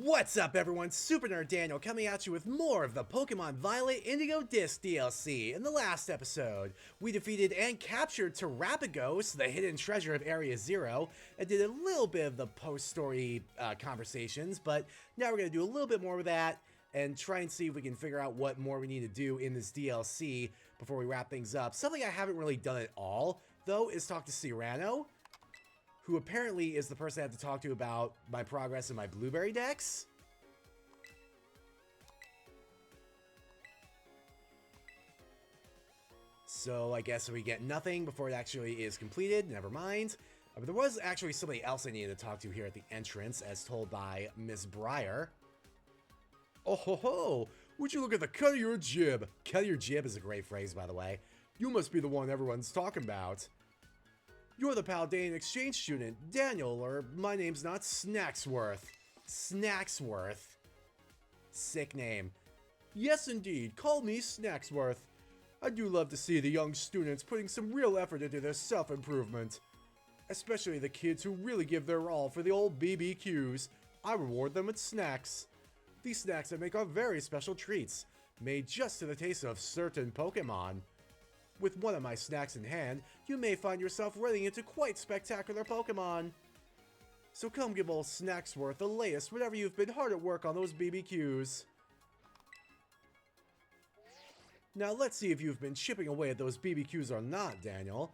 What's up everyone, Super Nerd Daniel coming at you with more of the Pokémon Violet Indigo Disk DLC. In the last episode, we defeated and captured Terarium, the hidden treasure of Area 0, and did a little bit of the post-story conversations, but now we're going to do a little bit more of that and try and see if we can figure out what more we need to do in this DLC before we wrap things up. Something I haven't really done at all, though, is talk to Cyrano, who apparently is the person I have to talk to about my progress in my blueberry decks. So I guess we get nothing before it actually is completed, never mind. But there was actually somebody else I needed to talk to here at the entrance, as told by Miss Briar. Oh ho ho! Would you look at the cut of your jib? Cut of your jib is a great phrase, by the way. You must be the one everyone's talking about. You're the Paldean exchange student, Daniel, or my name's not Snacksworth. Snacksworth. Sick name. Yes, indeed. Call me Snacksworth. I do love to see the young students putting some real effort into their self-improvement. Especially the kids who really give their all for the old BBQs. I reward them with snacks. These snacks I make are very special treats, made just to the taste of certain Pokemon. With one of my snacks in hand, you may find yourself running into quite spectacular Pokemon. So come give old Snacksworth the latest whenever you've been hard at work on those BBQs. Now let's see if you've been chipping away at those BBQs or not, Daniel.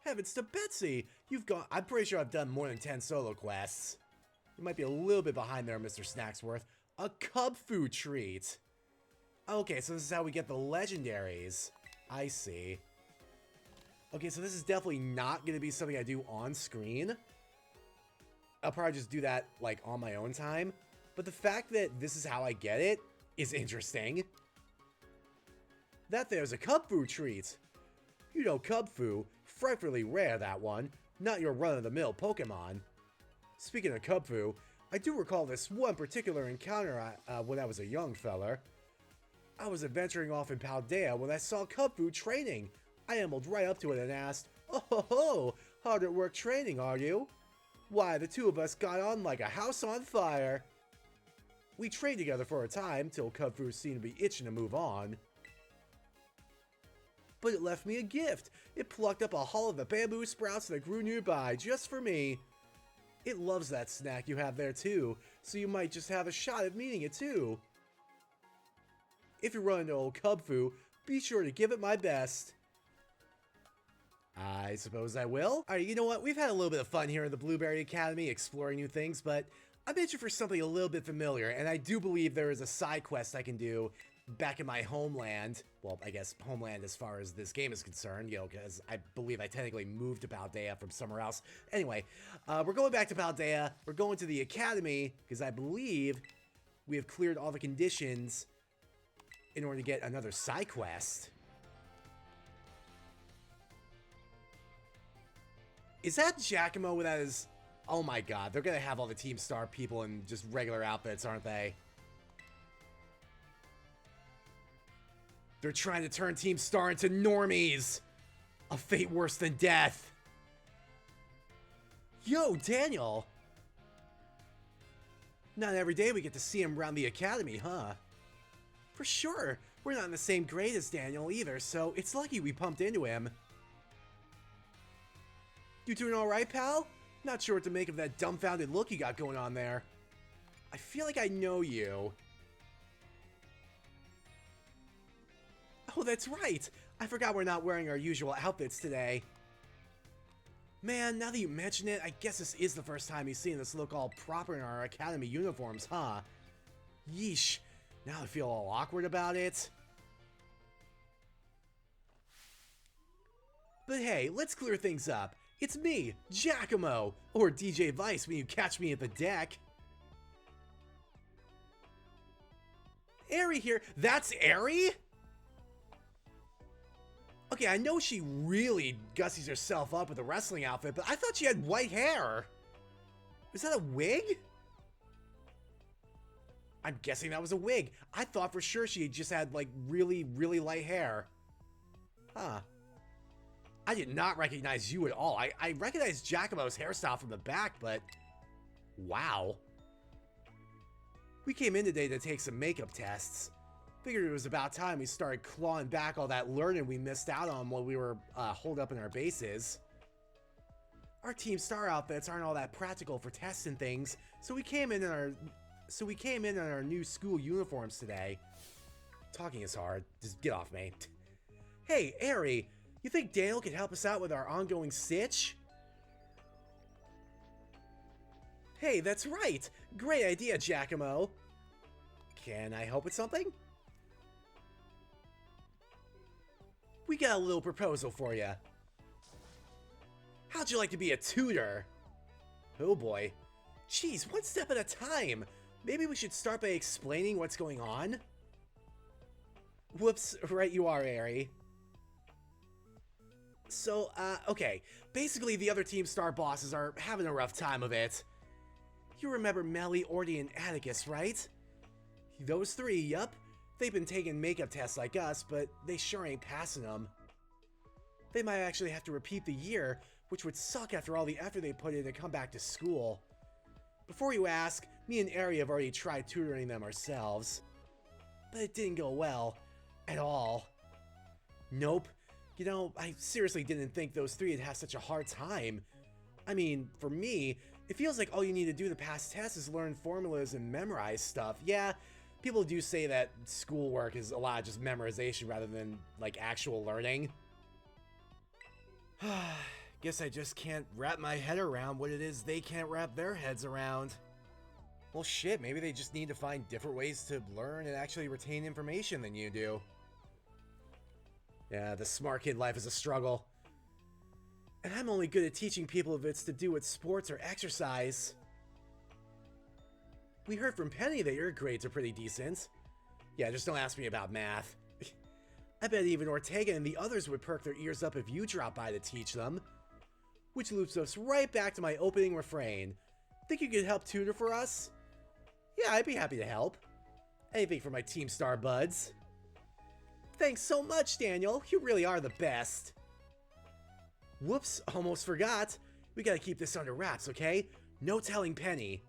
Heavens to Betsy! I'm pretty sure I've done more than 10 solo quests. You might be a little bit behind there, Mr. Snacksworth. A cub food treat! Okay, so this is how we get the legendaries. I see. Okay, so this is definitely not going to be something I do on screen. I'll probably just do that, like, on my own time. But the fact that this is how I get it is interesting. That there's a Cubfu treat. You know Cubfu, frightfully rare, that one. Not your run-of-the-mill Pokemon. Speaking of Cubfu, I do recall this one particular encounter when I was a young feller. I was adventuring off in Paldea when I saw Cubfu training. I ambled right up to it and asked, "Oh ho ho, hard at work training, are you?" Why, the two of us got on like a house on fire. We trained together for a time, till Cubfu seemed to be itching to move on. But it left me a gift. It plucked up a hull of the bamboo sprouts that grew nearby, just for me. It loves that snack you have there too, so you might just have a shot at meeting it too. If you run into old Cubfu, be sure to give it my best. I suppose I will. Alright, you know what? We've had a little bit of fun here in the Blueberry Academy, exploring new things, but I'm itching for something a little bit familiar, and I do believe there is a side quest I can do back in my homeland. Well, I guess homeland as far as this game is concerned, you know, because I believe I technically moved to Paldea from somewhere else. Anyway, we're going back to Paldea. We're going to the Academy, because I believe we have cleared all the conditions in order to get another side quest. Is that Giacomo without his... Oh my god, they're gonna have all the Team Star people in just regular outfits, aren't they? They're trying to turn Team Star into normies! A fate worse than death! Yo, Daniel! Not every day we get to see him around the Academy, huh? For sure, we're not in the same grade as Daniel either, so it's lucky we pumped into him. You doing alright, pal? Not sure what to make of that dumbfounded look you got going on there. I feel like I know you. Oh, that's right! I forgot we're not wearing our usual outfits today. Man, now that you mention it, I guess this is the first time you've seen us look all proper in our Academy uniforms, huh? Yeesh. Now I feel all awkward about it. But hey, let's clear things up. It's me, Giacomo, or DJ Vice when you catch me at the deck. Aerie here. That's Aerie? Okay, I know she really gussies herself up with a wrestling outfit, but I thought she had white hair. Is that a wig? I'm guessing that was a wig. I thought for sure she just had, like, really, really light hair. Huh. I did not recognize you at all. I recognized Giacomo's hairstyle from the back, but... Wow. We came in today to take some makeup tests. Figured it was about time we started clawing back all that learning we missed out on while we were holed up in our bases. Our Team Star outfits aren't all that practical for tests and things, so we came in our new school uniforms today. Talking is hard. Just get off me. Hey, Aerie, you think Daniel could help us out with our ongoing sitch? Hey, that's right! Great idea, Giacomo! Can I help with something? We got a little proposal for you. How'd you like to be a tutor? Oh boy. Jeez, one step at a time! Maybe we should start by explaining what's going on? Whoops, right you are, Aerie. So, okay. Basically, the other Team Star bosses are having a rough time of it. You remember Melly, Ortega, and Atticus, right? Those three, yup. They've been taking makeup tests like us, but they sure ain't passing them. They might actually have to repeat the year, which would suck after all the effort they put in to come back to school. Before you ask, me and Aerie have already tried tutoring them ourselves. But it didn't go well. At all. Nope. You know, I seriously didn't think those three would have such a hard time. I mean, for me, it feels like all you need to do to pass tests is learn formulas and memorize stuff. Yeah, people do say that schoolwork is a lot of just memorization rather than, like, actual learning. Guess I just can't wrap my head around what it is they can't wrap their heads around. Well, shit, maybe they just need to find different ways to learn and actually retain information than you do. Yeah, the smart kid life is a struggle. And I'm only good at teaching people if it's to do with sports or exercise. We heard from Penny that your grades are pretty decent. Yeah, just don't ask me about math. I bet even Ortega and the others would perk their ears up if you dropped by to teach them. Which loops us right back to my opening refrain. Think you could help tutor for us? Yeah, I'd be happy to help. Anything for my Team Star buds. Thanks so much, Daniel. You really are the best. Whoops, almost forgot. We gotta keep this under wraps, okay? No telling Penny.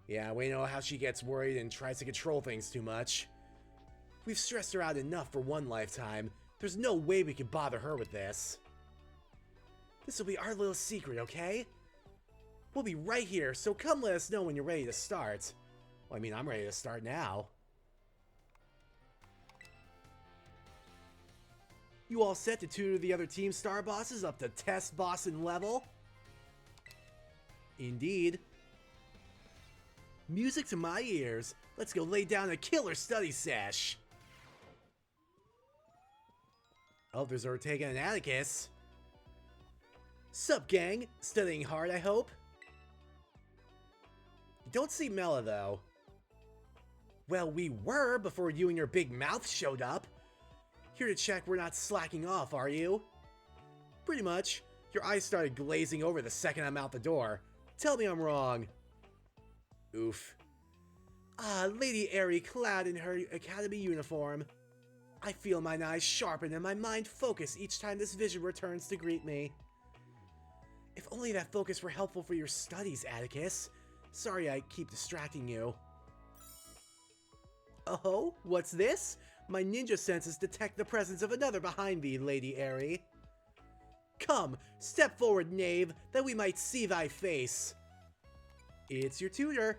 Yeah, we know how she gets worried and tries to control things too much. We've stressed her out enough for one lifetime. There's no way we can bother her with this. This'll be our little secret, okay? We'll be right here, so come let us know when you're ready to start. Well, I mean, I'm ready to start now. You all set to tutor the other Team Star bosses up to test bossin level? Indeed. Music to my ears. Let's go lay down a killer study sesh. Oh, there's Ortega and Atticus. Sup, gang? Studying hard, I hope? You don't see Mela, though. Well, we were before you and your big mouth showed up. Here to check we're not slacking off, are you? Pretty much. Your eyes started glazing over the second I'm out the door. Tell me I'm wrong. Oof. Ah, Lady Aerie clad in her Academy uniform. I feel mine eyes sharpen and my mind focus each time this vision returns to greet me. If only that focus were helpful for your studies, Atticus. Sorry I keep distracting you. Oh, what's this? My ninja senses detect the presence of another behind thee, Lady Aerie. Come, step forward, knave, that we might see thy face. It's your tutor.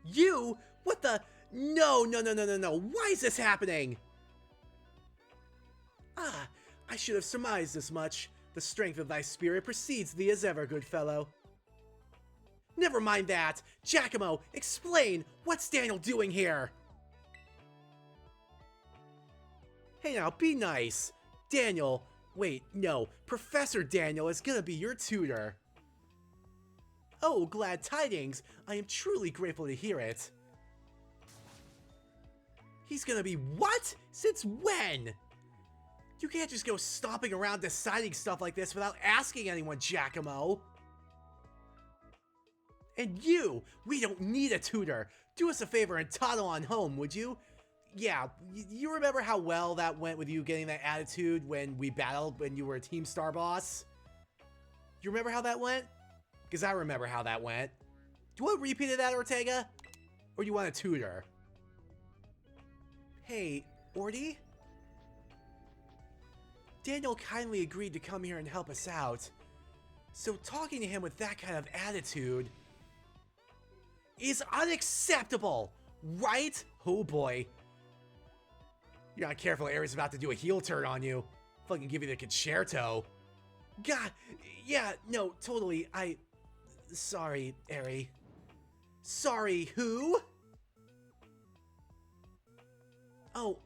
You? What the? No. Why is this happening? Ah, I should have surmised as much. The strength of thy spirit precedes thee as ever, good fellow. Never mind that. Giacomo, explain. What's Daniel doing here? Hey now, be nice. Daniel, wait, no. Professor Daniel is gonna be your tutor. Oh, glad tidings. I am truly grateful to hear it. He's gonna be what? Since when? You can't just go stomping around deciding stuff like this without asking anyone, Giacomo. And you! We don't need a tutor! Do us a favor and toddle on home, would you? Yeah, you remember how well that went with you getting that attitude when we battled when you were a Team Star boss? You remember how that went? Because I remember how that went. Do you want a repeat of that, Ortega? Or do you want a tutor? Hey, Orty? Daniel kindly agreed to come here and help us out. So talking to him with that kind of attitude is unacceptable, right? Oh boy. You're not careful, Aries about to do a heel turn on you. Fucking give you the concerto. God, yeah, no, totally, sorry, Ari. Sorry, who? Oh,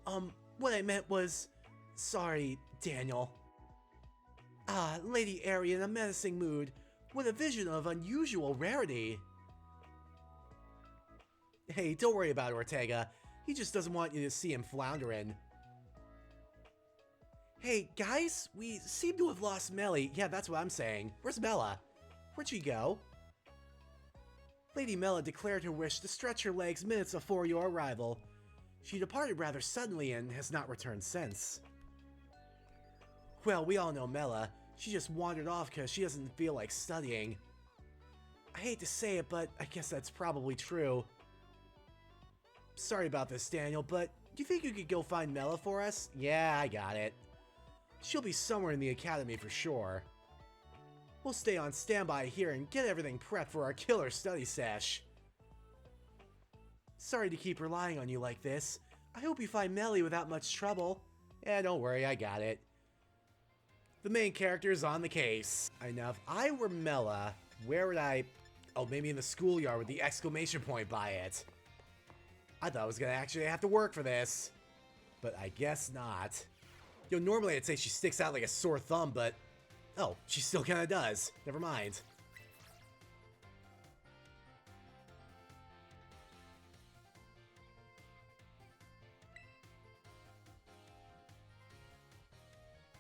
what I meant was, sorry, Daniel. Ah, Lady Ari in a menacing mood, with a vision of unusual rarity. Hey, don't worry about Ortega. He just doesn't want you to see him floundering. Hey, guys, we seem to have lost Melly. Yeah, that's what I'm saying. Where's Mela? Where'd she go? Lady Mela declared her wish to stretch her legs minutes before your arrival. She departed rather suddenly and has not returned since. Well, we all know Mela. She just wandered off because she doesn't feel like studying. I hate to say it, but I guess that's probably true. Sorry about this, Daniel, but do you think you could go find Mela for us? Yeah, I got it. She'll be somewhere in the academy for sure. We'll stay on standby here and get everything prepped for our killer study sesh. Sorry to keep relying on you like this. I hope you find Melly without much trouble. Yeah, don't worry, I got it. The main character is on the case. Now, if I were Mela, where would I... Oh, maybe in the schoolyard with the exclamation point by it. I thought I was gonna actually have to work for this. But I guess not. Yo, normally I'd say she sticks out like a sore thumb, but... Oh, she still kinda does. Never mind.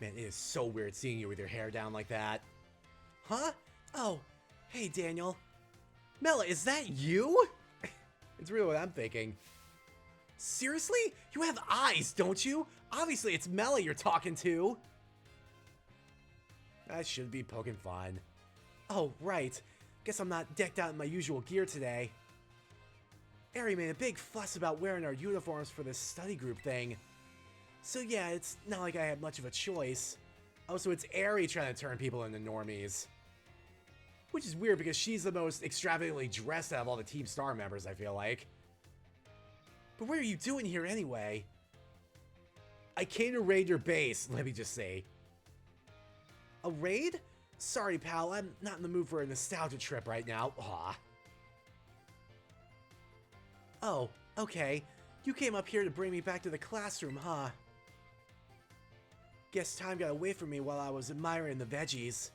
Man, it is so weird seeing you with your hair down like that. Huh? Oh, hey Daniel. Mela, is that you? It's really what I'm thinking. Seriously? You have eyes, don't you? Obviously it's Mela you're talking to. That should be poking fun. Oh, right. Guess I'm not decked out in my usual gear today. Ari made a big fuss about wearing our uniforms for this study group thing. So yeah, it's not like I had much of a choice. Oh, so it's Ari trying to turn people into normies. Which is weird because she's the most extravagantly dressed out of all the Team Star members, I feel like. But what are you doing here anyway? I came to raid your base, let me just say. A raid? Sorry, pal, I'm not in the mood for a nostalgia trip right now. Aw. Oh, okay. You came up here to bring me back to the classroom, huh? Guess time got away from me while I was admiring the veggies.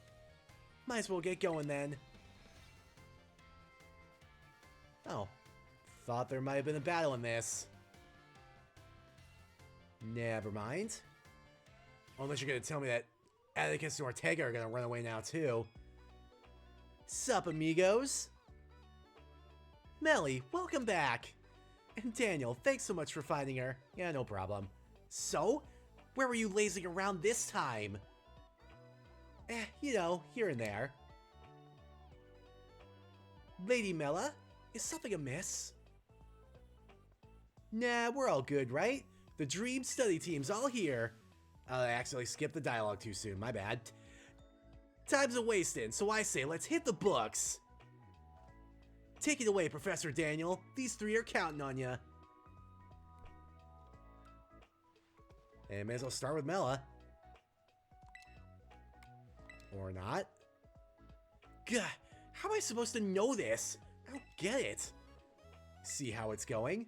Might as well get going then. Oh. Thought there might have been a battle in this. Never mind. Unless you're gonna tell me that Atticus and Ortega are gonna run away now too. Sup, amigos? Melly, welcome back. And Daniel, thanks so much for finding her. Yeah, no problem. So, where were you lazing around this time? You know, here and there. Lady Mela, is something amiss? Nah, we're all good, right? The Dream Study Team's all here. I accidentally skipped the dialogue too soon, my bad. Time's a wasting, so I say let's hit the books. Take it away, Professor Daniel. These three are counting on you. And may as well start with Mela. Or not. Gah, how am I supposed to know this? I don't get it. See how it's going?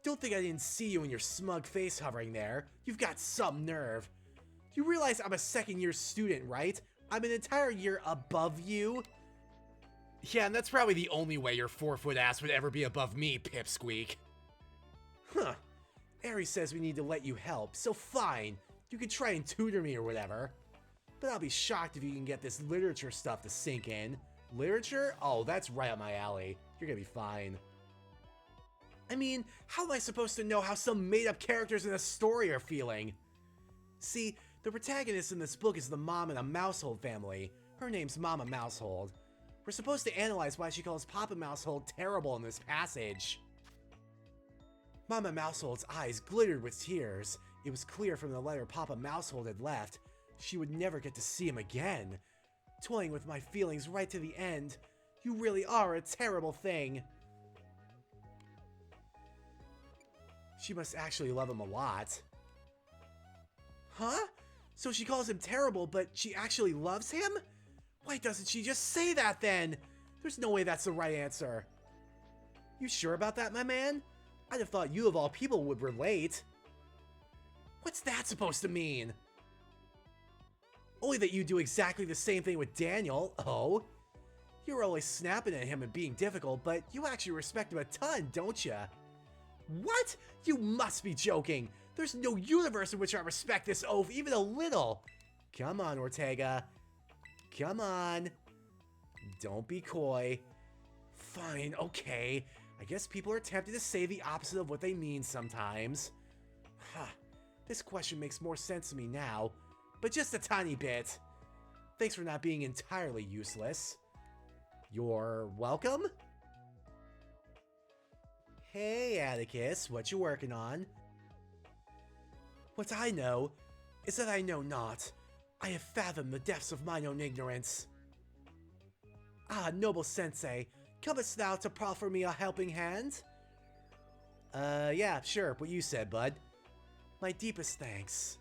Don't think I didn't see you and your smug face hovering there. You've got some nerve. You realize I'm a second-year student, right? I'm an entire year above you. Yeah, and that's probably the only way your 4-foot ass would ever be above me, Pipsqueak. Huh. Aries says we need to let you help, so fine. You can try and tutor me or whatever. But I'll be shocked if you can get this literature stuff to sink in. Literature? Oh, that's right up my alley. You're gonna be fine. I mean, how am I supposed to know how some made-up characters in a story are feeling? See, the protagonist in this book is the mom in a mousehold family, Her name's Mama Mousehold. We're supposed to analyze why she calls Papa Mousehold terrible in this passage. Mama Mousehold's eyes glittered with tears. It was clear from the letter Papa Mousehold had left, she would never get to see him again. Toying with my feelings right to the end. You really are a terrible thing. She must actually love him a lot. Huh? So she calls him terrible, but she actually loves him? Why doesn't she just say that then? There's no way that's the right answer. You sure about that, my man? I'd have thought you of all people would relate. What's that supposed to mean? Only that you do exactly the same thing with Daniel. Oh? You're always snapping at him and being difficult, but you actually respect him a ton, don't you? What? You must be joking. There's no universe in which I respect this oaf even a little. Come on, Ortega. Come on. Don't be coy. Fine, okay. I guess people are tempted to say the opposite of what they mean sometimes. Huh. This question makes more sense to me now, but just a tiny bit. Thanks for not being entirely useless. You're welcome? Hey, Atticus, what you working on? What I know is that I know not. I have fathomed the depths of mine own ignorance. Ah, noble sensei, comest thou to proffer me a helping hand? Yeah, sure, what you said, bud. My deepest thanks.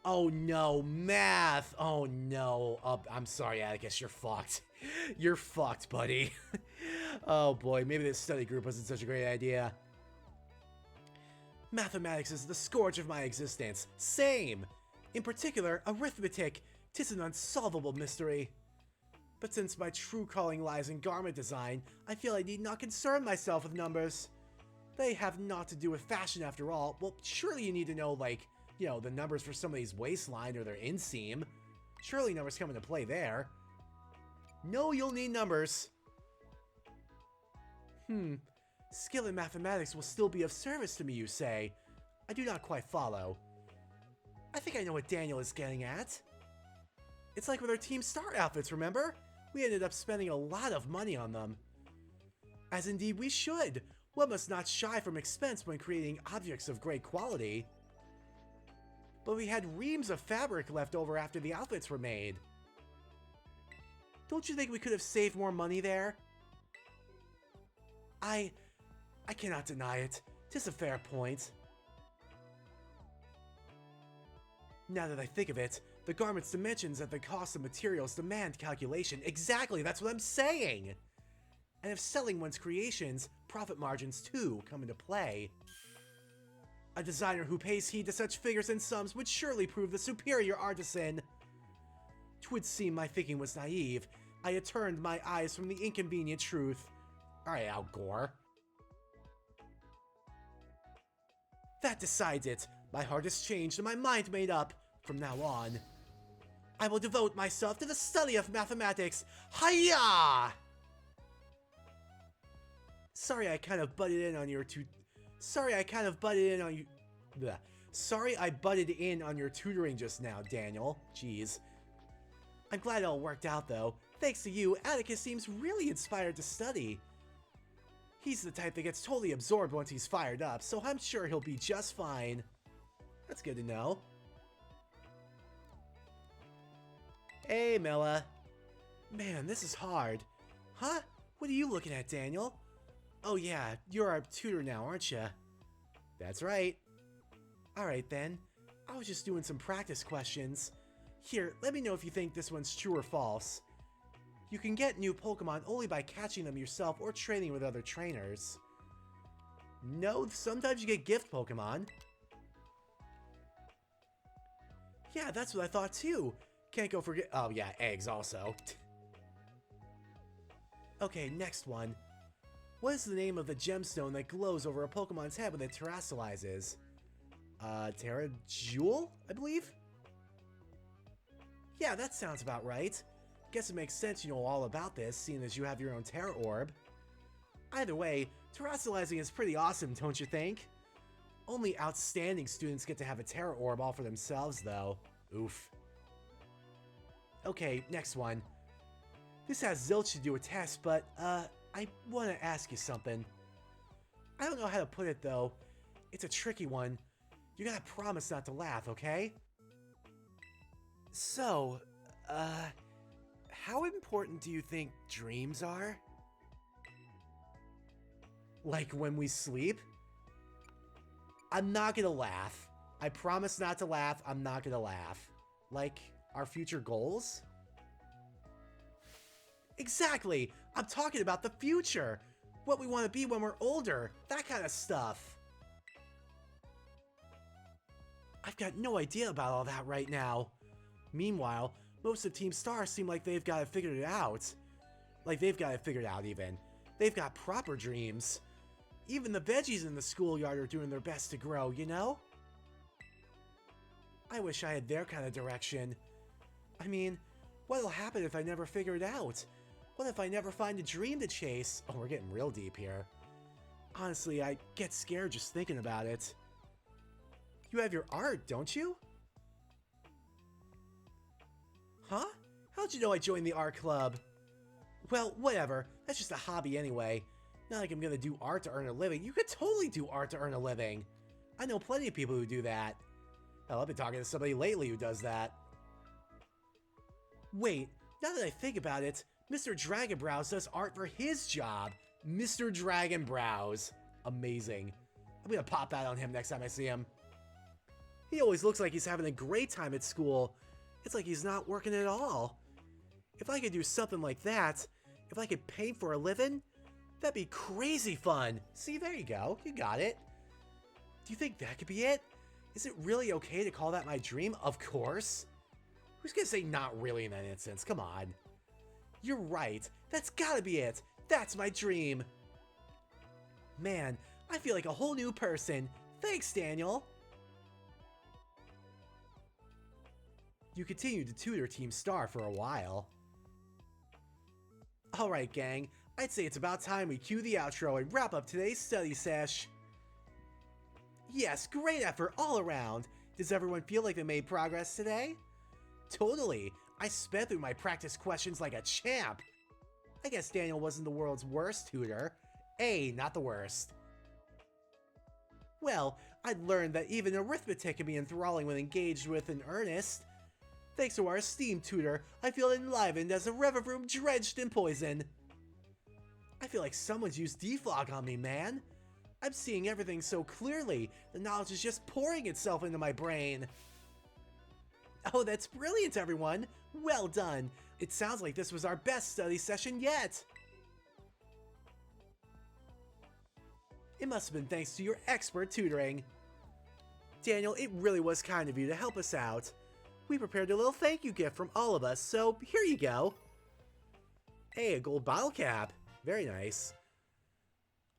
Oh no, math! Oh no. I'm sorry, Atticus, you're fucked. You're fucked, buddy. Oh boy, maybe this study group wasn't such a great idea. Mathematics is the scourge of my existence. Same! In particular, arithmetic. 'Tis an unsolvable mystery. But since my true calling lies in garment design, I feel I need not concern myself with numbers. They have naught to do with fashion after all. Well, surely you need to know, like, you know, the numbers for somebody's waistline or their inseam. Surely numbers come into play there. No, you'll need numbers. Skill in mathematics will still be of service to me, you say? I do not quite follow. I think I know what Daniel is getting at. It's like with our Team Star outfits, remember? We ended up spending a lot of money on them. As indeed we should. One must not shy from expense when creating objects of great quality. But we had reams of fabric left over after the outfits were made. Don't you think we could have saved more money there? I cannot deny it. 'Tis a fair point. Now that I think of it, the garment's dimensions and the cost of materials demand calculation. Exactly, that's what I'm saying! And if selling one's creations, profit margins too come into play. A designer who pays heed to such figures and sums would surely prove the superior artisan. 'Twould seem my thinking was naive. I had turned my eyes from the inconvenient truth. Alright, Al Gore. That decides it. My heart has changed and my mind made up. From now on, I will devote myself to the study of mathematics. Hiya! Sorry I butted in on your tutoring just now, Daniel. Jeez. I'm glad it all worked out though. Thanks to you, Atticus seems really inspired to study. He's the type that gets totally absorbed once he's fired up, so I'm sure he'll be just fine. That's good to know. Hey, Mela. Man, this is hard. Huh? What are you looking at, Daniel? Oh yeah, you're our tutor now, aren't you? That's right. Alright then. I was just doing some practice questions. Here, let me know if you think this one's true or false. You can get new Pokemon only by catching them yourself or training with other trainers. No, sometimes you get gift Pokemon. Yeah, that's what I thought too. Can't go forget— oh yeah, eggs also. Okay, next one. What is the name of the gemstone that glows over a Pokemon's head when it terastallizes? Terajewel, I believe? Yeah, that sounds about right. Guess it makes sense you know all about this, seeing as you have your own Terra Orb. Either way, terastallizing is pretty awesome, don't you think? Only outstanding students get to have a Terra Orb all for themselves, though. Oof. Okay, next one. This has zilch to do with tests, but, I want to ask you something. I don't know how to put it, though. It's a tricky one. You gotta promise not to laugh, okay? So, how important do you think dreams are? Like when we sleep? I'm not gonna laugh. I promise not to laugh. I'm not gonna laugh. Like our future goals? Exactly! I'm talking about the future! What we want to be when we're older. That kind of stuff. I've got no idea about all that right now. Meanwhile, most of Team Star seem like they've got it figured out. Like they've got it figured out even. They've got proper dreams. Even the veggies in the schoolyard are doing their best to grow, you know? I wish I had their kind of direction. I mean, what'll happen if I never figure it out? What if I never find a dream to chase? Oh, we're getting real deep here. Honestly, I get scared just thinking about it. You have your art, don't you? Huh? How'd you know I joined the art club? Well, whatever. That's just a hobby anyway. Not like I'm gonna do art to earn a living. You could totally do art to earn a living. I know plenty of people who do that. Hell, I've been talking to somebody lately who does that. Wait, now that I think about it, Mr. Dragonbrows does art for his job. Mr. Dragonbrows. Amazing. I'm gonna pop that on him next time I see him. He always looks like he's having a great time at school. It's like he's not working at all. If I could do something like that, if I could paint for a living, that'd be crazy fun. See, there you go. You got it. Do you think that could be it? Is it really okay to call that my dream? Of course. Who's gonna say not really in that instance? Come on. You're right. That's gotta be it. That's my dream. Man, I feel like a whole new person. Thanks, Daniel. You continued to tutor Team Star for a while. Alright, gang. I'd say it's about time we cue the outro and wrap up today's study sesh. Yes, great effort all around. Does everyone feel like they made progress today? Totally. I sped through my practice questions like a champ. I guess Daniel wasn't the world's worst tutor. Not the worst. Well, I'd learned that even arithmetic can be enthralling when engaged with in earnest. Thanks to our esteemed tutor, I feel enlivened as a Revivroom drenched in poison. I feel like someone's used defog on me, man. I'm seeing everything so clearly. The knowledge is just pouring itself into my brain. Oh, that's brilliant, everyone. Well done. It sounds like this was our best study session yet. It must have been thanks to your expert tutoring. Daniel, it really was kind of you to help us out. We prepared a little thank you gift from all of us, so here you go. Hey, a gold bottle cap. Very nice.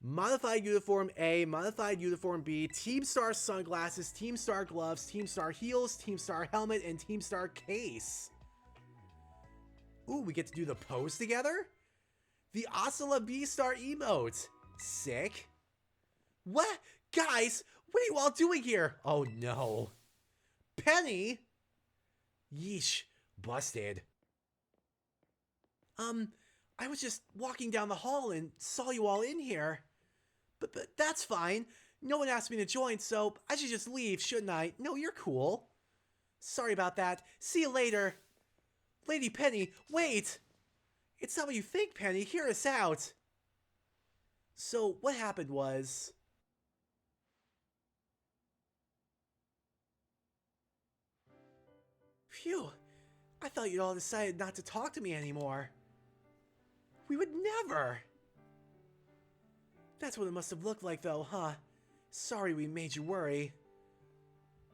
Modified Uniform A, Modified Uniform B, Team Star sunglasses, Team Star gloves, Team Star heels, Team Star helmet, and Team Star case. Ooh, we get to do the pose together? The Oscilla B-Star emote. Sick. What? Guys, what are you all doing here? Oh no. Penny? Yeesh, busted. I was just walking down the hall and saw you all in here. But that's fine. No one asked me to join, so I should just leave, shouldn't I? No, you're cool. Sorry about that. See you later. Lady Penny, wait! It's not what you think, Penny. Hear us out. So, what happened was... Phew. I thought you'd all decided not to talk to me anymore. We would never! That's what it must have looked like though, huh? Sorry we made you worry.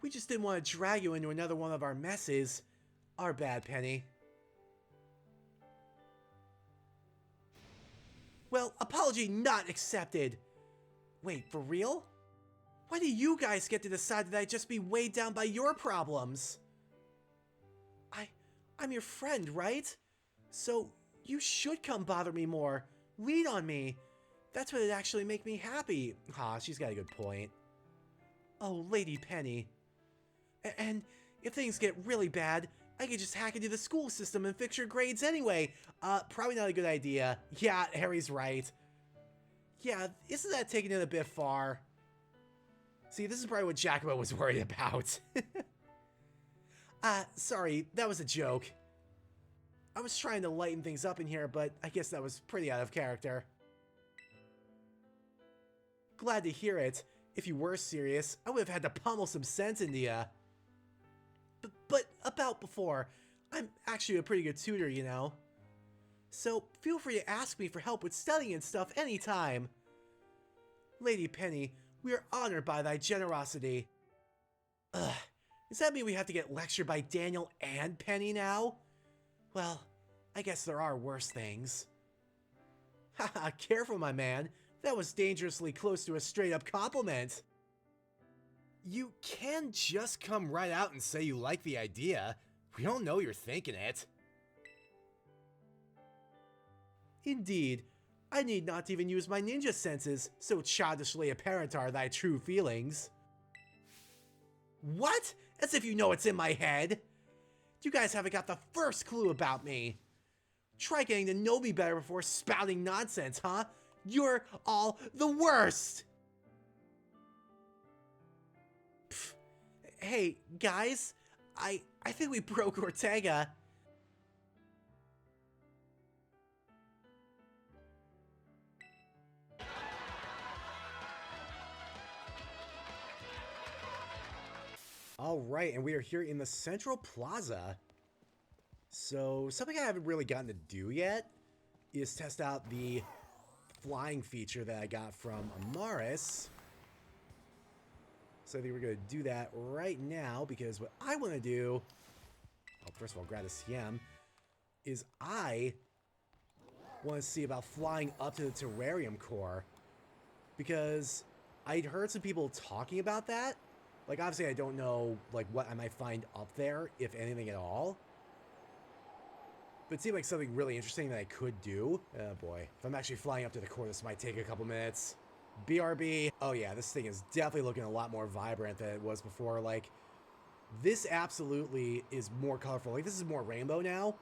We just didn't want to drag you into another one of our messes. Our bad, Penny. Well, apology not accepted. Wait, for real? Why do you guys get to decide that I'd just be weighed down by your problems? I'm your friend, right? So, you should come bother me more. Lean on me. That's what'd actually make me happy. Ah, she's got a good point. Oh, Lady Penny. And if things get really bad, I could just hack into the school system and fix your grades anyway. Probably not a good idea. Yeah, Harry's right. Yeah, isn't that taking it a bit far? See, this is probably what Giacomo was worried about. Sorry, that was a joke. I was trying to lighten things up in here, but I guess that was pretty out of character. Glad to hear it. If you were serious, I would have had to pummel some sense into ya. But about before, I'm actually a pretty good tutor, you know. So feel free to ask me for help with studying and stuff anytime. Lady Penny, we are honored by thy generosity. Ugh, does that mean we have to get lectured by Daniel and Penny now? Well, I guess there are worse things. Haha, careful, my man. That was dangerously close to a straight-up compliment. You can just come right out and say you like the idea. We don't know you're thinking it. Indeed, I need not even use my ninja senses, so childishly apparent are thy true feelings. What? As if you know what's in my head. You guys haven't got the first clue about me. Try getting to know me better before spouting nonsense, huh? You're all the worst! Pfft. Hey, guys, I think we broke Ortega. Alright, and we are here in the Central Plaza. So, something I haven't really gotten to do yet is test out the flying feature that I got from Amarys. So I think we're going to do that right now, because what I want to do, oh, first of all, grab this CM, is I want to see about flying up to the Terarium Core, because I'd heard some people talking about that. Like, obviously I don't know, like, what I might find up there, if anything at all. But it seemed like something really interesting that I could do. Oh boy, if I'm actually flying up to the core, this might take a couple minutes. BRB. Oh yeah, this thing is definitely looking a lot more vibrant than it was before. Like, this absolutely is more colorful. Like, this is more rainbow now.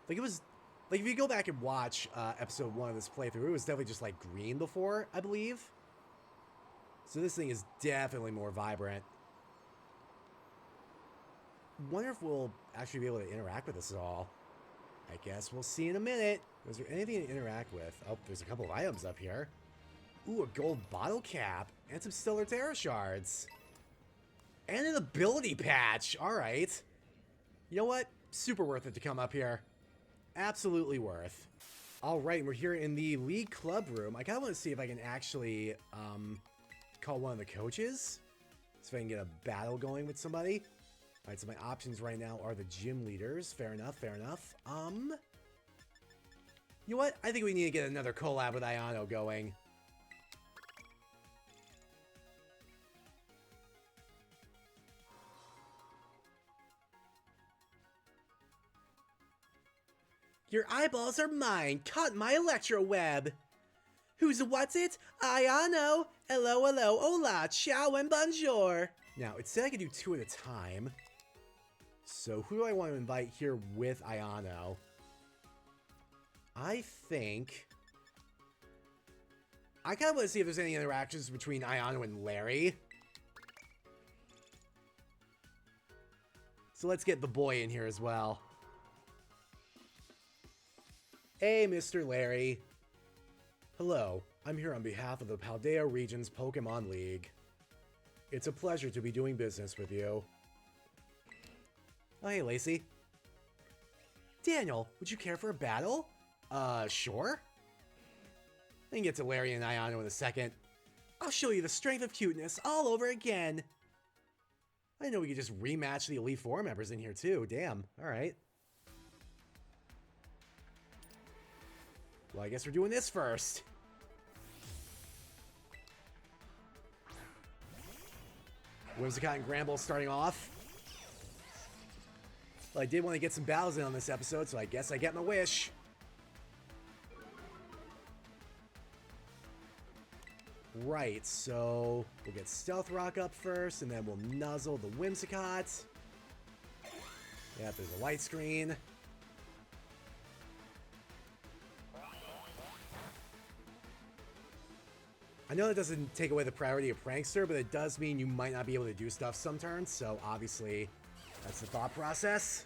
Like, it was, like, if you go back and watch episode 1 of this playthrough, it was definitely just, like, green before, I believe. So this thing is definitely more vibrant. Wonder if we'll actually be able to interact with this at all. I guess we'll see in a minute. Is there anything to interact with? Oh, there's a couple of items up here. Ooh, a gold bottle cap and some Stellar Terra shards. And an ability patch. All right. You know what? Super worth it to come up here. Absolutely worth. All right, we're here in the League Club room. I kind of want to see if I can actually call one of the coaches. See if I can get a battle going with somebody. All right, so my options right now are the gym leaders. Fair enough, fair enough. You know what? I think we need to get another collab with Iono going. Your eyeballs are mine, caught in my electro web. Who's what's it? Iono. Hello, hello, hola, ciao and bonjour. Now, it said I could do 2 at a time. So who do I want to invite here with Iono? I think I kind of want to see if there's any interactions between Iono and Larry. So let's get the boy in here as well. Hey, Mr. Larry. Hello, I'm here on behalf of the Paldea Region's Pokemon League. It's a pleasure to be doing business with you. Oh, hey, Lacey. Daniel, would you care for a battle? Sure. I can get to Larry and Iono in a second. I'll show you the strength of cuteness all over again. I know we could just rematch the Elite Four members in here too. Damn. Alright. Well, I guess we're doing this first. Whimsicott and Gramble starting off. Well, I did want to get some battles in on this episode, so I guess I get my wish. Right, so we'll get Stealth Rock up first, and then we'll nuzzle the Whimsicott. Yeah, there's a light screen. I know that doesn't take away the priority of Prankster, but it does mean you might not be able to do stuff some turns, so obviously that's the thought process.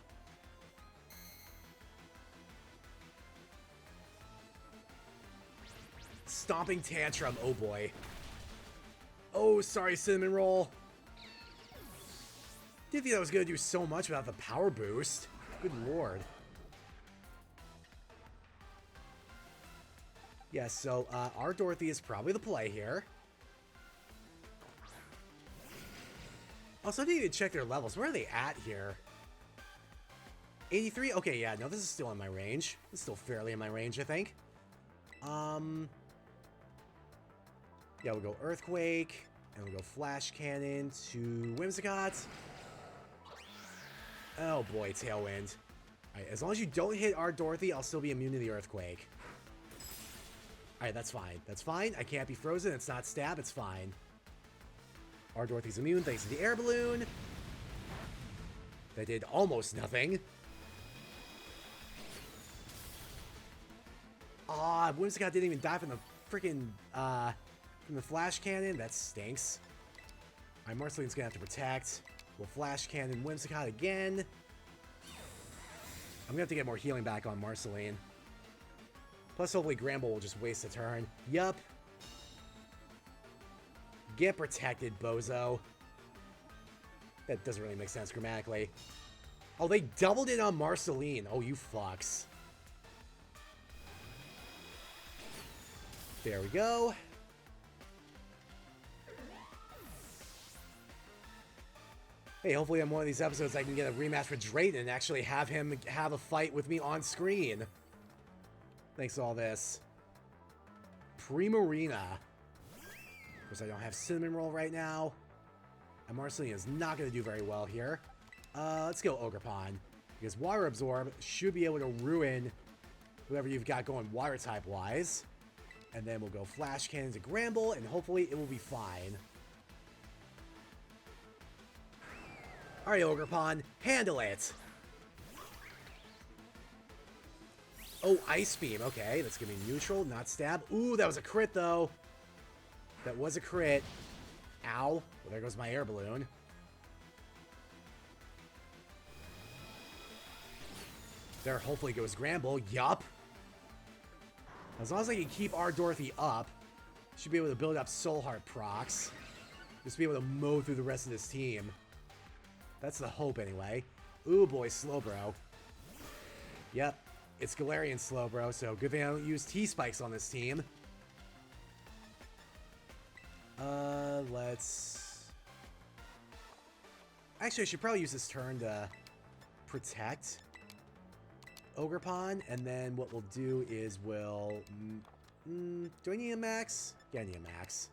Stomping Tantrum, oh boy. Oh, sorry, Cinnamon Roll. Didn't think that was going to do so much without the power boost. Good lord. Yes, so our Dorothy is probably the play here. Also, I didn't even check their levels. Where are they at here? 83? Okay, yeah, no, this is still in my range. It's still fairly in my range, I think. Yeah, we'll go Earthquake, and we'll go Flash Cannon to Whimsicott. Oh boy, Tailwind. Alright, as long as you don't hit our Dorothy, I'll still be immune to the Earthquake. Alright, that's fine. That's fine. I can't be frozen. It's not stab. It's fine. Our Dorothy's immune thanks to the air balloon. That did almost nothing. Ah, Whimsicott didn't even die from the freaking, from the Flash Cannon. That stinks. Alright, Marceline's gonna have to protect. We'll Flash Cannon Whimsicott again. I'm gonna have to get more healing back on Marceline. Plus, hopefully, Gramble will just waste a turn. Yup. Get protected, bozo. That doesn't really make sense grammatically. Oh, they doubled it on Marceline. Oh, you fucks. There we go. Hey, hopefully on one of these episodes I can get a rematch with Drayton and actually have him have a fight with me on screen. Thanks to all this. Primarina. Of course, I don't have Cinnamon Roll right now. And Marceline is not going to do very well here. Let's go Ogerpon. Because Water Absorb should be able to ruin whoever you've got going Water type wise. And then we'll go Flash Cannon to Gramble, and hopefully it will be fine. Alright, Ogerpon, handle it! Oh, Ice Beam. Okay, that's gonna be neutral, not stab. Ooh, that was a crit, though. That was a crit. Ow. Well, there goes my air balloon. There hopefully goes Gramble. Yup. As long as I can keep our Dorothy up, should be able to build up Soul Heart procs. Just be able to mow through the rest of this team. That's the hope, anyway. Ooh, boy, Slowbro. Yep, it's Galarian Slowbro, so good thing I don't use T-Spikes on this team. Let's... Actually, I should probably use this turn to protect Ogerpon, and then what we'll do is we'll... do I need a max? Yeah, I need a max.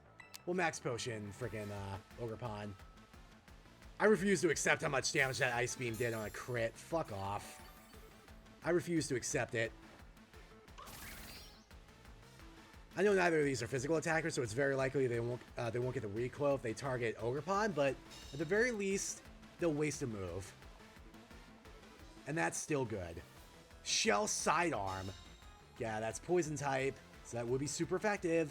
We'll max potion frickin' Ogerpon. I refuse to accept how much damage that Ice Beam did on a crit. Fuck off. I refuse to accept it. I know neither of these are physical attackers, so it's very likely they won't get the recoil if they target Ogerpon, but at the very least, they'll waste a move. And that's still good. Shell Sidearm. Yeah, that's poison type, so that would be super effective.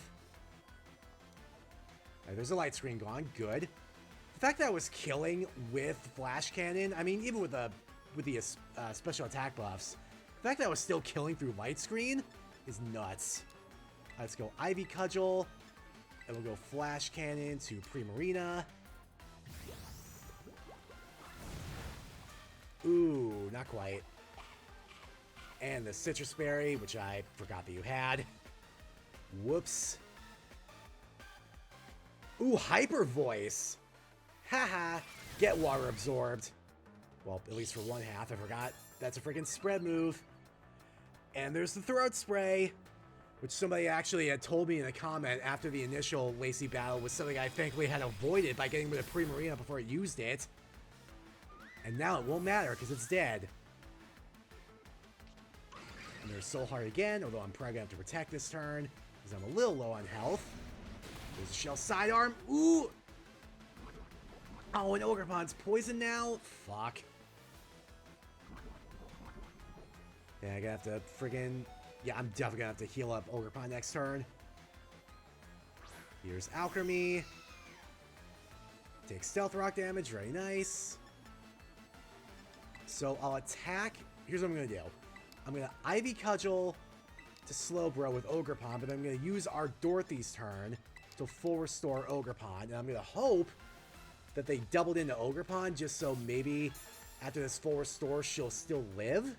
Right, there's a light screen gone. Good. The fact that I was killing with Flash Cannon, I mean, even with the special attack buffs, the fact that I was still killing through light screen is nuts. Let's go Ivy Cudgel, and we'll go Flash Cannon to Primarina. Ooh, not quite. And the Citrus Berry, which I forgot that you had. Whoops. Ooh, Hyper Voice. Haha. Get Water Absorbed. Well, at least for one half. I forgot. That's a freaking spread move. And there's the Throat Spray, which somebody actually had told me in a comment after the initial Lacey battle was something I thankfully had avoided by getting rid of Primarina before it used it. And now it won't matter because it's dead. And there's Soul Heart again, although I'm probably going to have to protect this turn because I'm a little low on health. There's a Shell Sidearm. Ooh! Oh, and Ogerpon's poisoned now? Fuck. Yeah, I gotta have to friggin'... Yeah, I'm definitely gonna have to heal up Ogerpon next turn. Here's Alchemy. Take Stealth Rock damage, very nice. So I'll attack. Here's what I'm gonna do. I'm gonna Ivy Cudgel to Slowbro with Ogerpon, but I'm gonna use our Dorothy's turn to full restore Ogerpon, and I'm gonna hope that they doubled into Ogerpon just so maybe after this full restore she'll still live.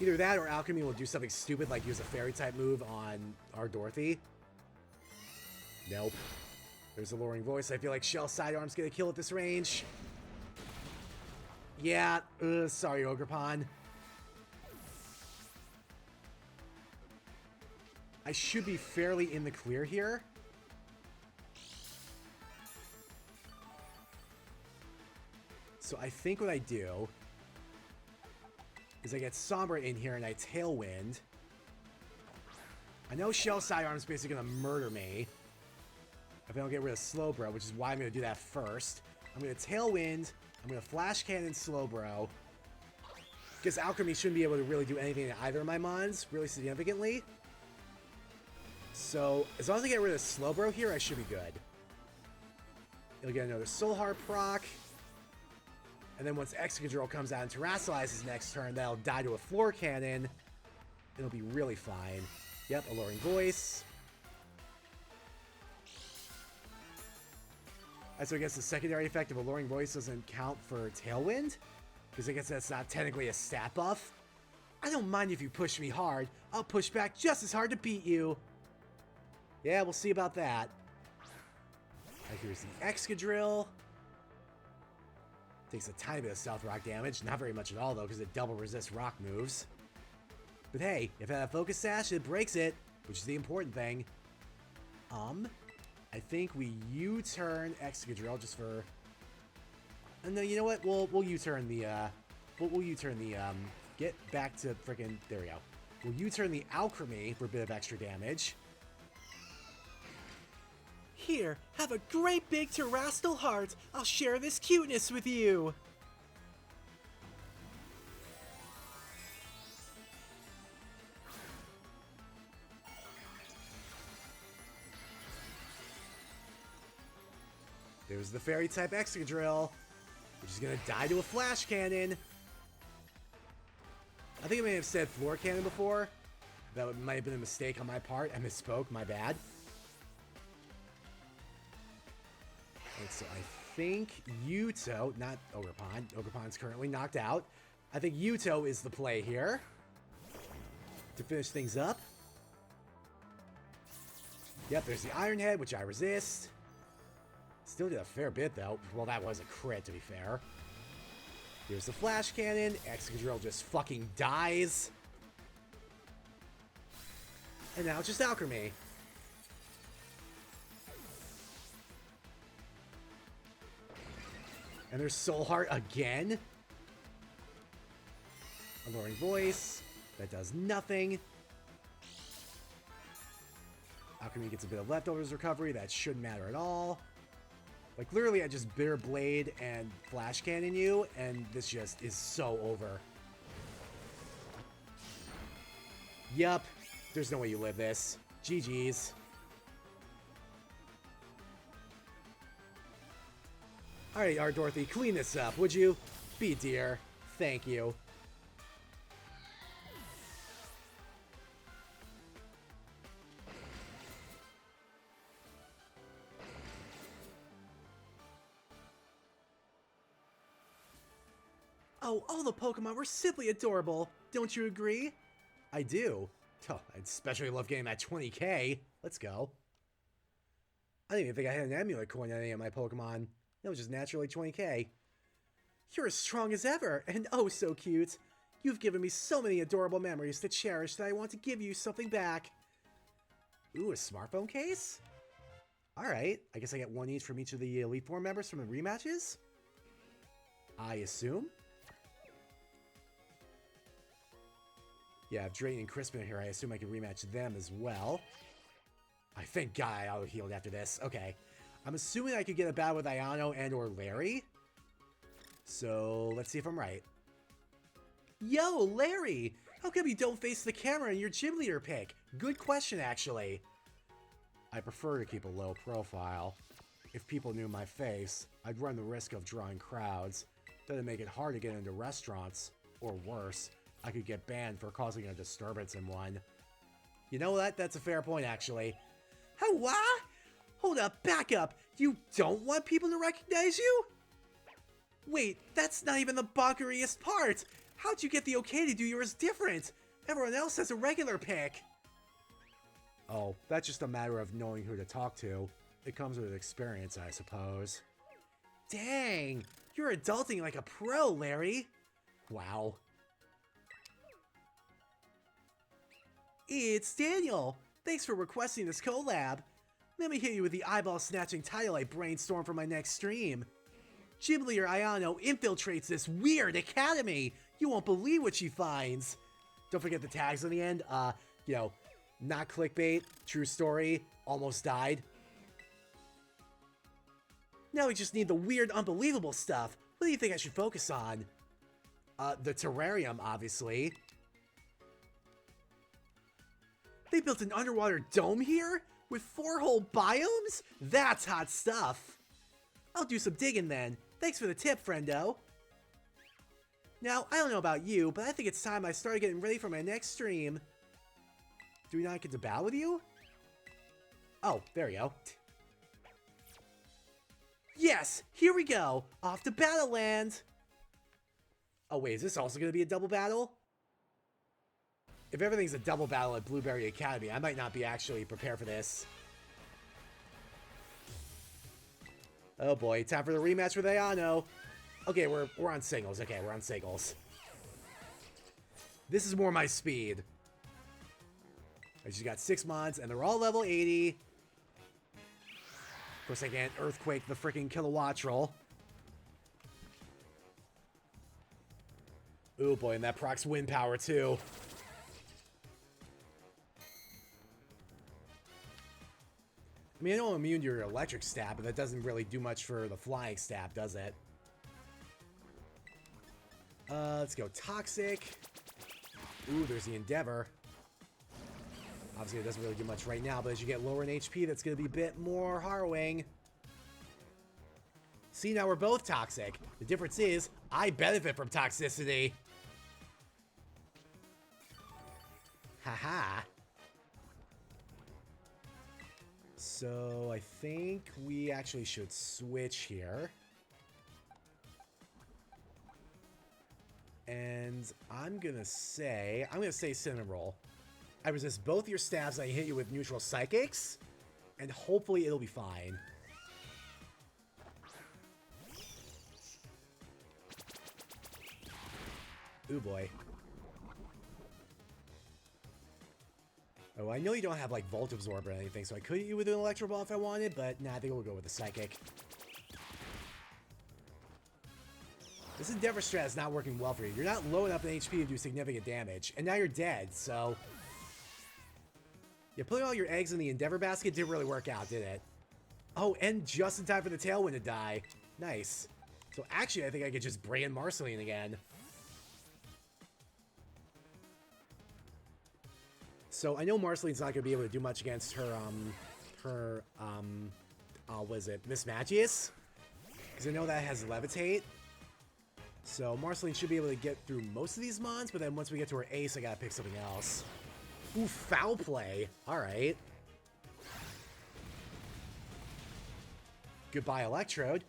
Either that or Alchemy will do something stupid like use a fairy type move on our Dorothy. Nope. There's a Luring Voice. I feel like Shell Sidearm's gonna kill at this range. Yeah, sorry, Ogerpon. I should be fairly in the clear here. So I think what I do is I get Sombra in here and I Tailwind. I know Shell Sidearm's basically gonna murder me if I don't get rid of Slowbro, which is why I'm gonna do that first. I'm gonna Tailwind, I'm gonna Flash Cannon Slowbro, because Alchemy shouldn't be able to really do anything to either of my mons, really significantly. So, as long as I get rid of Slowbro here, I should be good. It'll get another Soul Heart proc. And then once Excadrill comes out and Terrassalizes next turn, that'll die to a Floor Cannon. It'll be really fine. Yep, Alluring Voice. So I guess the secondary effect of Alluring Voice doesn't count for Tailwind, because I guess that's not technically a stat buff. I don't mind if you push me hard. I'll push back just as hard to beat you. Yeah, we'll see about that. Right, here's the Excadrill. Takes a tiny bit of Stealth Rock damage. Not very much at all, though, because it double resists rock moves. But hey, if I have Focus Sash, it breaks it, which is the important thing. I think we U-turn Excadrill just for... And then, you know what? We'll U-turn the, we'll U-turn the, get back to frickin'... There we go. We'll U-turn the Alchemy for a bit of extra damage. Here, have a great big terrestrial heart. I'll share this cuteness with you. There's the Fairy type Excadrill, which is going to die to a Flash Cannon. I think I may have said Floor Cannon before. That might have been a mistake on my part. I misspoke, my bad. And so I think Yuto, not Ogerpon. Ogerpon's currently knocked out. I think Yuto is the play here to finish things up. Yep, there's the Iron Head, which I resist. Still did a fair bit, though. Well, that was a crit, to be fair. Here's the Flash Cannon. Excadrill just fucking dies. And now it's just Alchemy. And there's Soul Heart again. Alluring Voice. That does nothing. Alchemy gets a bit of leftovers recovery. That shouldn't matter at all. Like, literally, I just Bitter Blade and Flash Cannon you, and this just is so over. Yup. There's no way you live this. GG's. Alright, Art Dorothy, clean this up, would you? Be dear. Thank you. Oh, all the Pokemon were simply adorable. Don't you agree? I do. Oh, I'd especially love getting that 20k. Let's go. I didn't even think I had an amulet coin on any of my Pokemon. It was just naturally 20k. You're as strong as ever, and oh so cute. You've given me so many adorable memories to cherish that I want to give you something back. Ooh, a smartphone case? Alright, I guess I get one each from each of the Elite Four members from the rematches? I assume? Yeah, if Drayton and Crispin are here, I assume I can rematch them as well. I thank God I auto-healed after this. Okay. I'm assuming I could get a battle with Ayano and or Larry. So let's see if I'm right. Yo, Larry! How come you don't face the camera in your gym leader pic? Good question, actually. I prefer to keep a low profile. If people knew my face, I'd run the risk of drawing crowds. That'd make it hard to get into restaurants. Or worse, I could get banned for causing a disturbance in one. You know what? That's a fair point, actually. Huh, what? Hold up, back up. You don't want people to recognize you? Wait, that's not even the bonkeriest part. How'd you get the okay to do yours different? Everyone else has a regular pick. Oh, that's just a matter of knowing who to talk to. It comes with experience, I suppose. Dang, you're adulting like a pro, Larry. Wow. It's Daniel. Thanks for requesting this collab. Let me hit you with the eyeball-snatching title I brainstormed for my next stream. Gym leader Ayano infiltrates this weird academy. You won't believe what she finds. Don't forget the tags on the end. You know, not clickbait, true story, almost died. Now we just need the weird, unbelievable stuff. What do you think I should focus on? The terrarium, obviously. They built an underwater dome here? With 4 whole biomes? That's hot stuff. I'll do some digging then. Thanks for the tip, friendo. Now, I don't know about you, but I think it's time I started getting ready for my next stream. Do we not get to battle with you? Oh, there we go. Yes, here we go. Off to Battleland. Oh wait, is this also going to be a double battle? If everything's a double battle at Blueberry Academy, I might not be actually prepared for this. Oh boy, time for the rematch with Ayano. Okay, we're on singles. Okay, we're on singles. This is more my speed. I just got 6 mods, and they're all level 80. Of course, I can't Earthquake the freaking Kilowattrel. Oh boy, and that procs wind power too. I mean, I know I'm immune to your electric stab, but that doesn't really do much for the flying stab, does it? Let's go Toxic. Ooh, there's the Endeavor. Obviously, it doesn't really do much right now, but as you get lower in HP, that's going to be a bit more harrowing. See, now we're both toxic. The difference is, I benefit from toxicity. Haha. So, I think we actually should switch here. And I'm gonna say Cinnamon Roll. I resist both your stabs, I hit you with neutral psychics, and hopefully it'll be fine. Ooh boy. Oh, I know you don't have like Volt Absorb or anything, so I could hit you with an Electro Ball if I wanted, but nah, I think we'll go with the Psychic. This Endeavor strat is not working well for you. You're not low enough in HP to do significant damage, and now you're dead, so... Yeah, putting all your eggs in the Endeavor basket didn't really work out, did it? Oh, and just in time for the Tailwind to die. Nice. So actually, I think I could just bring in Marceline again. So I know Marceline's not going to be able to do much against her, what is it, Miss Magius? Because I know that has Levitate. So Marceline should be able to get through most of these mons, but then once we get to her ace, I gotta pick something else. Ooh, Foul Play. Alright. Goodbye, Electrode.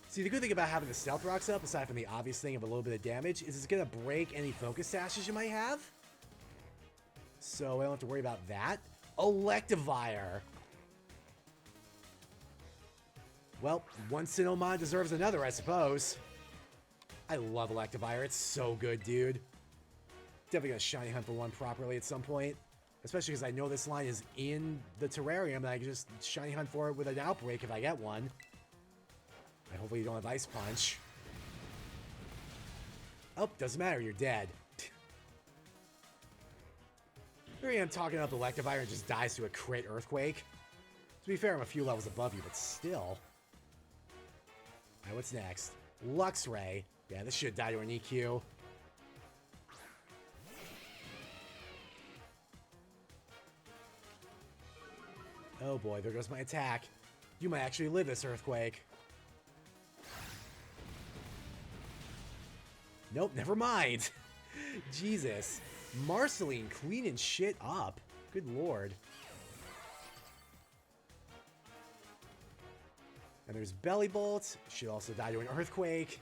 See, the good thing about having the Stealth Rocks up, aside from the obvious thing of a little bit of damage, is it's gonna break any focus sashes you might have. So I don't have to worry about that. Electivire. Well, one Sinnoh deserves another, I suppose. I love Electivire. It's so good, dude. Definitely gonna shiny hunt for one properly at some point. Especially because I know this line is in the terrarium and I can just shiny hunt for it with an outbreak if I get one. And hopefully you don't have Ice Punch. Oh, doesn't matter. You're dead. Here I am talking up Electivire and just dies to a crit Earthquake. To be fair, I'm a few levels above you, but still. Alright, what's next? Luxray. Yeah, this should die to an EQ. Oh boy, there goes my attack. You might actually live this earthquake. Nope, never mind. Jesus. Marceline cleaning shit up. Good lord. And there's Belly Bolt. Should also die to an earthquake.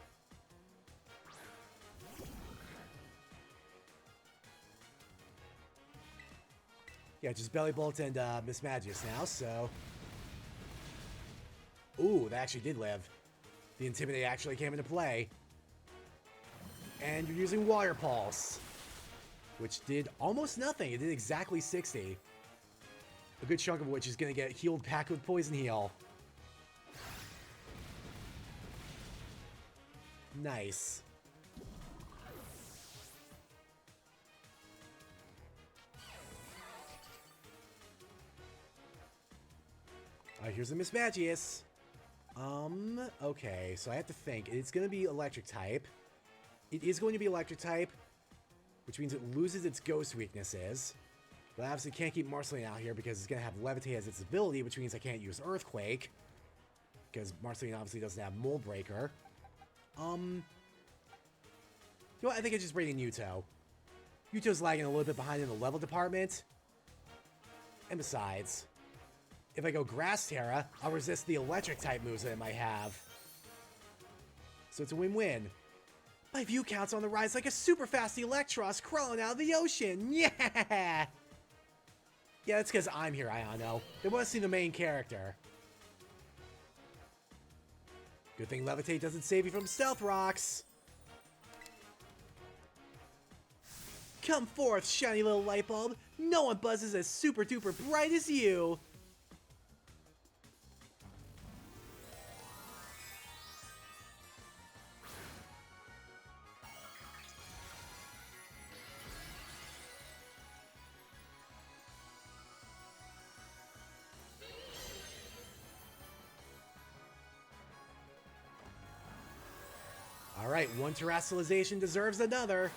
Yeah, just Belly Bolt and Miss Magius now, so... Ooh, that actually did live. The Intimidate actually came into play. And you're using Water Pulse, which did almost nothing. It did exactly 60. A good chunk of which is going to get healed back with Poison Heal. Nice. Alright, here's the Miss Magius. Okay, so I have to think. It's going to be Electric type. It is going to be Electric type, which means it loses its Ghost weaknesses. But I obviously can't keep Marceline out here because it's going to have Levitate as its ability, which means I can't use Earthquake. Because Marceline obviously doesn't have Mold Breaker. You know what? I think I just bring in Yuto. Yuto's lagging a little bit behind in the level department. And besides, if I go Grass Terra, I'll resist the Electric type moves that it might have. So it's a win-win. My view count's on the rise like a super fast Electros crawling out of the ocean. Yeah! Yeah, that's because I'm here, Ayano. They want to see the main character. Good thing Levitate doesn't save you from Stealth Rocks. Come forth, shiny little light bulb. No one buzzes as super duper bright as you. Alright, one terrestrialization deserves another.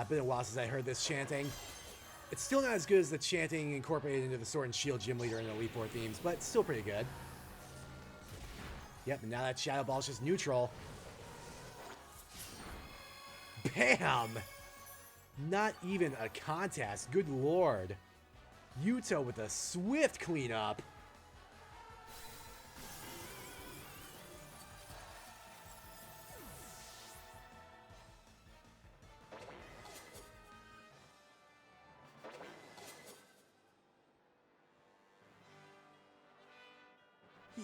Been a while since I heard this chanting. It's still not as good as the chanting incorporated into the Sword and Shield Gym Leader and Elite Four themes, but still pretty good. Yep, and now that Shadow Ball's just neutral. Bam! Not even a contest. Good lord. Yuto with a swift cleanup.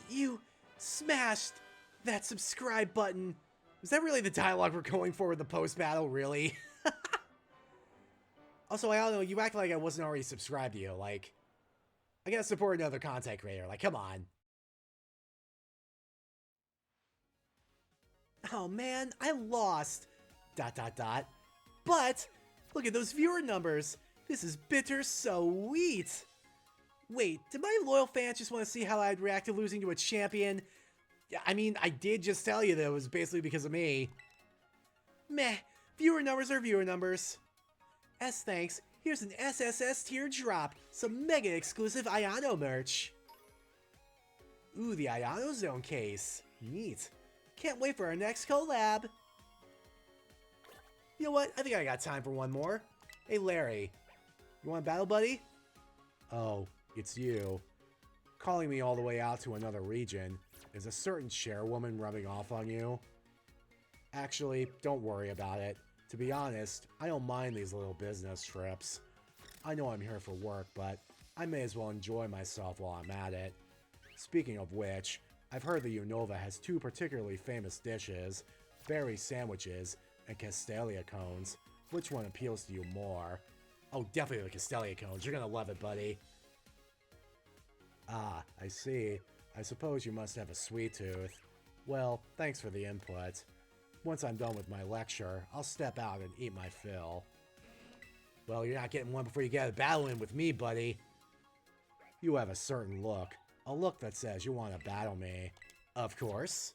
You smashed that subscribe button. Was that really the dialogue we're going for with the post-battle, really? Also, I don't know, you act like I wasn't already subscribed to you. Like, I gotta support another content creator. Like, come on. Oh man, I lost. ... But, look at those viewer numbers. This is bittersweet. Wait, did my loyal fans just want to see how I'd react to losing to a champion? Yeah, I mean, I did just tell you that it was basically because of me. Meh, viewer numbers are viewer numbers. As thanks, here's an SSS tier drop, some mega exclusive Ayano merch. Ooh, the Ayano Zone case. Neat. Can't wait for our next collab. You know what? I think I got time for one more. Hey, Larry. You want a battle buddy? Oh, it's you. Calling me all the way out to another region. Is a certain chairwoman rubbing off on you? Actually, don't worry about it. To be honest, I don't mind these little business trips. I know I'm here for work, but I may as well enjoy myself while I'm at it. Speaking of which, I've heard that Unova has two particularly famous dishes, berry sandwiches and Castelia cones. Which one appeals to you more? Oh, definitely the Castelia cones. You're gonna love it, buddy. Ah, I see. I suppose you must have a sweet tooth. Well, thanks for the input. Once I'm done with my lecture, I'll step out and eat my fill. Well, you're not getting one before you get a battle in with me, buddy. You have a certain look. A look that says you want to battle me. Of course.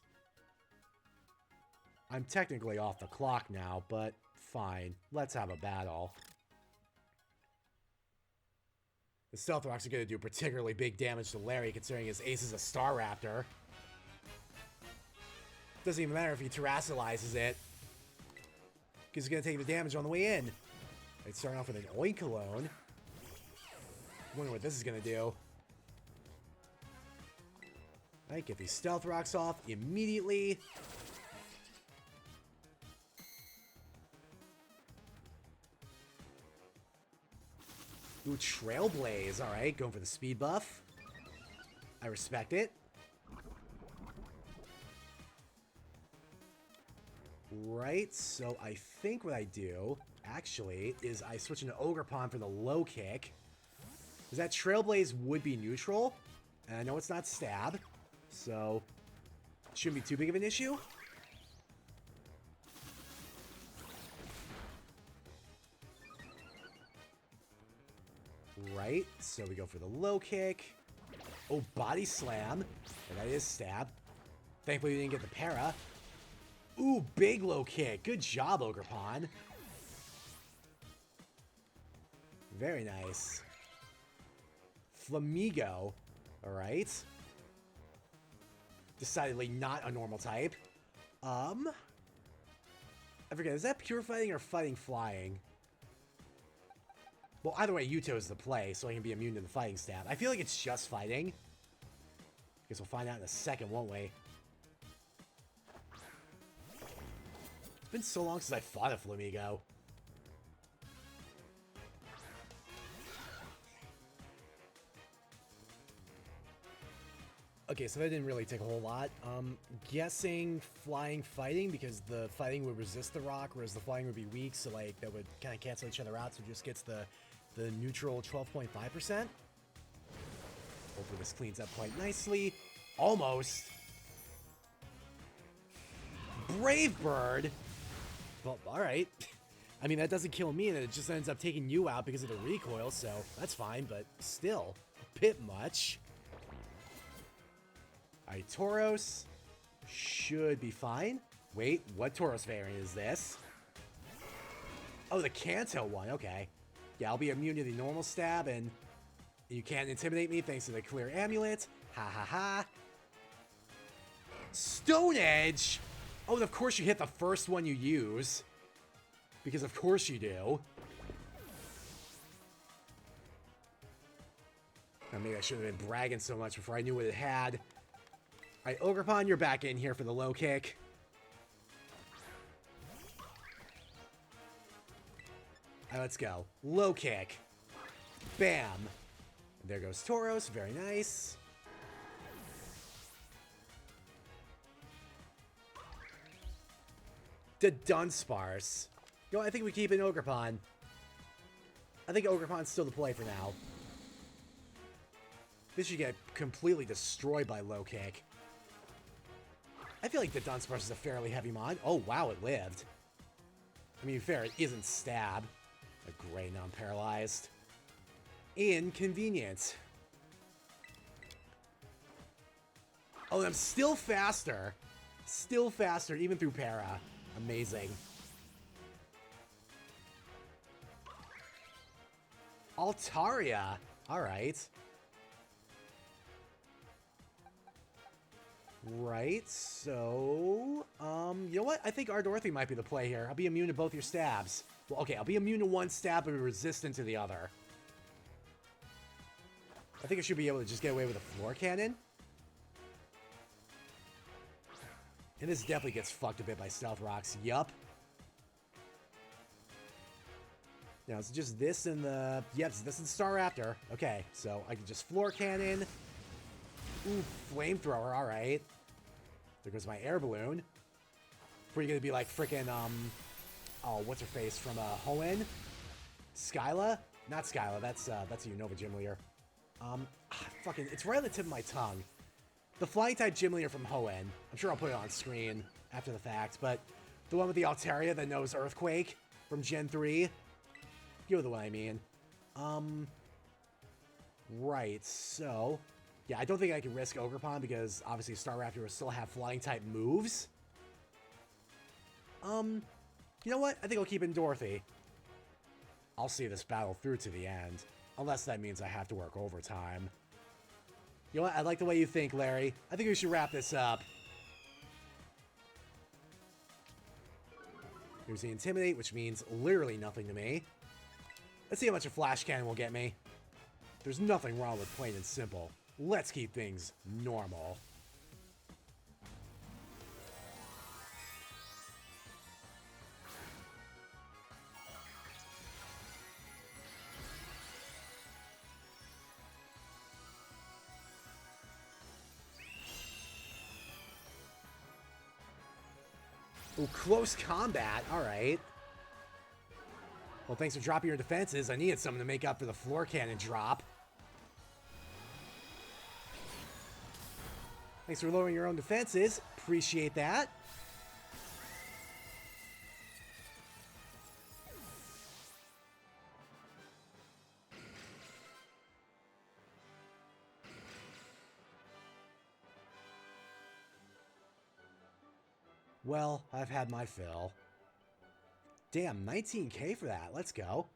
I'm technically off the clock now, but fine. Let's have a battle. The Stealth Rocks are going to do particularly big damage to Larry, considering his ace is a Star Raptor. Doesn't even matter if he terrestrializes it, because he's going to take the damage on the way in. It's starting off with an Oinkologne. Wonder what this is going to do. Alright, get these Stealth Rocks off immediately. Ooh, Trailblaze. Alright, going for the speed buff. I respect it. Right, so I think what I do, actually, is I switch into Ogerpon for the low kick. Because that Trailblaze would be neutral. And I know it's not stab. So, it shouldn't be too big of an issue. Right, so we go for the low kick. Oh, body slam. And that is stab. Thankfully, we didn't get the para. Ooh, big low kick. Good job, Ogerpon. Very nice. Flamigo. Alright. Decidedly not a normal type. I forget, is that pure fighting or fighting flying? Well, either way, Yuto is the play, so I can be immune to the fighting stab. I feel like it's just fighting. Guess we'll find out in a second, won't we? It's been so long since I fought a Flamigo. Okay, so that didn't really take a whole lot. Guessing flying fighting, because the fighting would resist the rock, whereas the flying would be weak, so like that would kind of cancel each other out, so it just gets the neutral 12.5%. Hopefully this cleans up quite nicely. Almost. Brave Bird. Well, alright. I mean, that doesn't kill me, and it just ends up taking you out because of the recoil, so that's fine, but still, a bit much. Alright, Tauros should be fine. Wait, what Tauros variant is this? Oh, the Kanto one, okay. Yeah, I'll be immune to the normal stab, and you can't intimidate me thanks to the clear amulet. Ha ha ha. Stone Edge! Oh, and of course you hit the first one you use. Because of course you do. Oh, maybe I shouldn't have been bragging so much before I knew what it had. Alright, Ogerpon, you're back in here for the low kick. Alright, let's go. Low kick. Bam. And there goes Tauros. Very nice. The Dunsparce. You know, I think we keep an Ogerpon. I think Ogerpon's still the play for now. This should get completely destroyed by low kick. I feel like the Dunsparce is a fairly heavy mod. Oh, wow, it lived. I mean, fair, it isn't stab. A gray non-paralyzed. Inconvenient. Oh, and I'm still faster. Still faster, even through para. Amazing. Altaria. Alright. Right, so, you know what? I think Ardorothy might be the play here. I'll be immune to both your stabs. Well, okay, I'll be immune to one stab, but resistant to the other. I think I should be able to just get away with a floor cannon. And this definitely gets fucked a bit by Stealth Rocks. Yup. Now, it's just this and the... Yep, this is the Star Raptor. Okay, so I can just floor cannon. Ooh, flamethrower, alright. There goes my air balloon. Pretty gonna be like frickin', oh, what's her face from, Hoenn? Skyla? Not Skyla, that's a Unova gym leader. Fucking, it's right on the tip of my tongue. The flying type gym leader from Hoenn. I'm sure I'll put it on screen after the fact, but the one with the Altaria that knows Earthquake from Gen 3. You know the one I mean. Right, so... Yeah, I don't think I can risk Ogerpon because obviously Staraptor will still have flying-type moves. You know what? I think I'll keep in Dorothy. I'll see this battle through to the end. Unless that means I have to work overtime. You know what? I like the way you think, Larry. I think we should wrap this up. Here's the Intimidate, which means literally nothing to me. Let's see how much a Flash Cannon will get me. There's nothing wrong with plain and simple. Let's keep things normal. Oh, close combat. All right. Well, thanks for dropping your defenses. I needed something to make up for the floor cannon drop. Thanks for lowering your own defenses. Appreciate that. Well, I've had my fill. Damn, 19K for that. Let's go.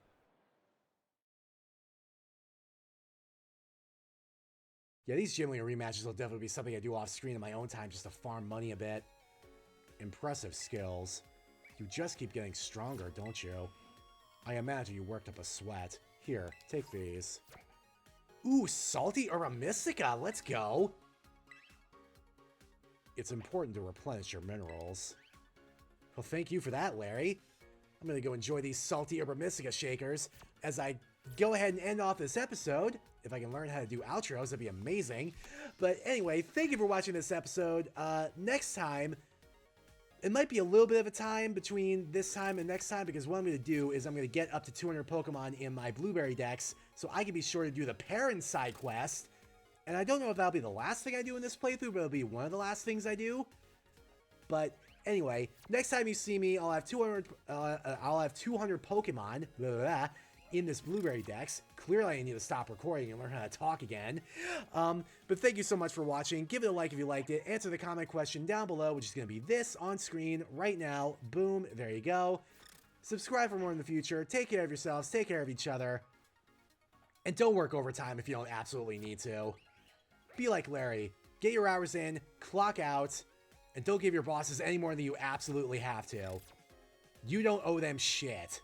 Yeah, these Gym Leader rematches will definitely be something I do off screen in my own time just to farm money a bit. Impressive skills. You just keep getting stronger, don't you? I imagine you worked up a sweat. Here, take these. Ooh, Salty Aramystica. Let's go. It's important to replenish your minerals. Well, thank you for that, Larry. I'm going to go enjoy these salty Aramystica shakers as I go ahead and end off this episode. If I can learn how to do outros, that'd be amazing. But anyway, thank you for watching this episode. Next time, it might be a little bit of a time between this time and next time, because what I'm going to do is I'm going to get up to 200 Pokemon in my Blueberry Dex so I can be sure to do the Parent side quest. And I don't know if that'll be the last thing I do in this playthrough, but it'll be one of the last things I do. But anyway, next time you see me, I'll have 200 Pokemon in this Blueberry Dex. Clearly, I need to stop recording and learn how to talk again. But thank you so much for watching. Give it a like if you liked it. Answer the comment question down below, which is going to be this on screen right now. Boom, there you go. Subscribe for more in the future. Take care of yourselves. Take care of each other. And don't work overtime if you don't absolutely need to. Be like Larry. Get your hours in, clock out, and don't give your bosses any more than you absolutely have to. You don't owe them shit.